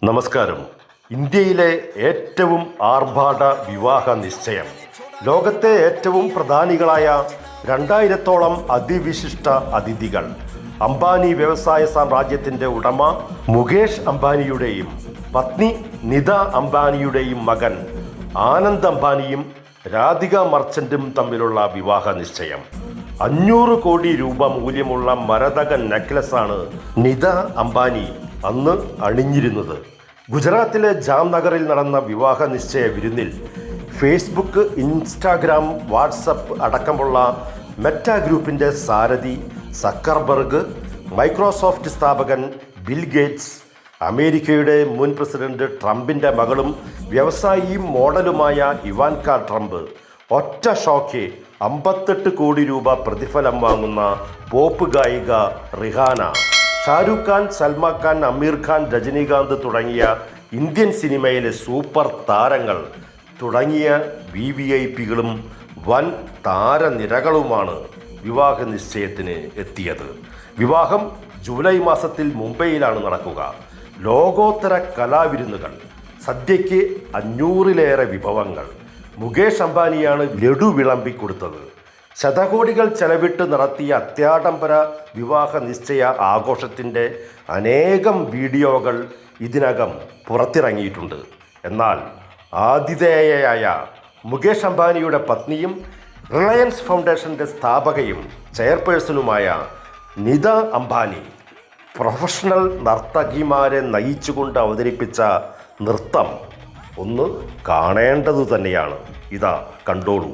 നമസ്കാരം. ഇന്ത്യയിലെ ഏറ്റവും ആർഭാട വിവാഹ നിശ്ചയം. ലോകത്തെ ഏറ്റവും പ്രധാനികളായ 2000-ഓളം അതിവിശിഷ്ട അതിഥികൾ. അംബാനി വ്യവസായ സാമ്രാജ്യത്തിൻ്റെ ഉടമ മുകേഷ് അംബാനിയുടെയും പത്നി നിത അംബാനിയുടെയും മകൻ ആനന്ദ് അംബാനിയും രാധിക മർച്ചന്റും തമ്മിലുള്ള വിവാഹ നിശ്ചയം. 500 കോടി രൂപ മൂല്യമുള്ള മരതക നെക്ലസാണ് നിത അംബാനി അന്ന് അണിഞ്ഞിരുന്നത്. ഗുജറാത്തിലെ ജാംനഗറിൽ നടന്ന വിവാഹ നിശ്ചയ വിരുന്നിൽ ഫേസ്ബുക്ക്, ഇൻസ്റ്റാഗ്രാം, വാട്സപ്പ് അടക്കമുള്ള മെറ്റ ഗ്രൂപ്പിൻ്റെ സാരഥി സക്കർബർഗ്, മൈക്രോസോഫ്റ്റ് സ്ഥാപകൻ ബിൽ ഗേറ്റ്സ്, അമേരിക്കയുടെ മുൻ പ്രസിഡന്റ് ട്രംപിൻ്റെ മകളും വ്യവസായിയും മോഡലുമായ ഇവാൻക ട്രംപ്, ഒറ്റ ഷോയ്ക്ക് 58 കോടി രൂപ പ്രതിഫലം വാങ്ങുന്ന പോപ്പ് ഗായിക റിഹാന, ഷാരൂഖ് ഖാൻ, സൽമാൻ ഖാൻ, അമീർ ഖാൻ, രജനീകാന്ത് തുടങ്ങിയ ഇന്ത്യൻ സിനിമയിലെ സൂപ്പർ താരങ്ങൾ തുടങ്ങിയ VVIPകളും വൻ താരനിരകളുമാണ് വിവാഹ നിശ്ചയത്തിന് എത്തിയത്. വിവാഹം ജൂലൈ മാസത്തിൽ മുംബൈയിലാണ് നടക്കുക. ലോകോത്തര കലാവിരുന്നുകൾ, സദ്യയ്ക്ക് 500-ലേറെ വിഭവങ്ങൾ. മുകേഷ് അംബാനിയാണ് ലഡു വിളമ്പിക്കൊടുത്തത്. ശതകോടികൾ ചെലവിട്ട് നടത്തിയ അത്യാഡംബര വിവാഹ നിശ്ചയ ആഘോഷത്തിൻ്റെ അനേകം വീഡിയോകൾ ഇതിനകം പുറത്തിറങ്ങിയിട്ടുണ്ട്. എന്നാൽ ആതിഥേയയായ മുകേഷ് അംബാനിയുടെ പത്നിയും റിലയൻസ് ഫൗണ്ടേഷൻ്റെ സ്ഥാപകയും ചെയർപേഴ്സണുമായ നിത അംബാനി പ്രൊഫഷണൽ നർത്തകിമാരെ നയിച്ചുകൊണ്ട് അവതരിപ്പിച്ച നൃത്തം ഒന്ന് കാണേണ്ടതു തന്നെയാണ്. ഇതാ കണ്ടോളൂ.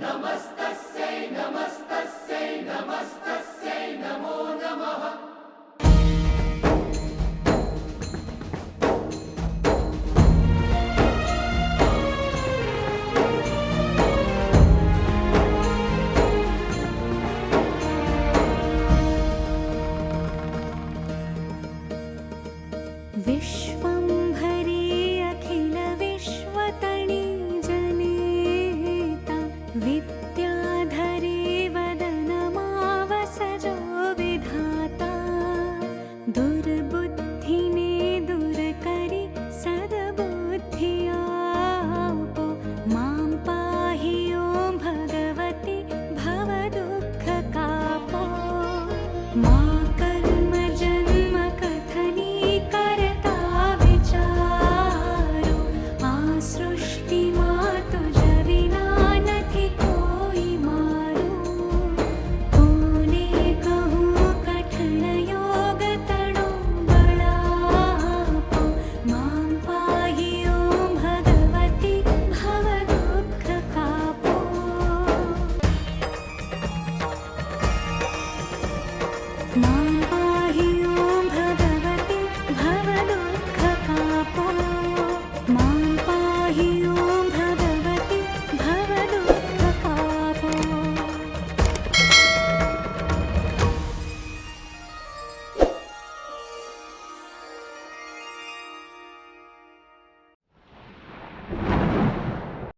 നമസ്തസ്യൈ നമസ്തസ്യൈ നമസ്തസ്യൈ നമോ നമഃ. विश्वंभरी अखिल विश्वतणी जनेता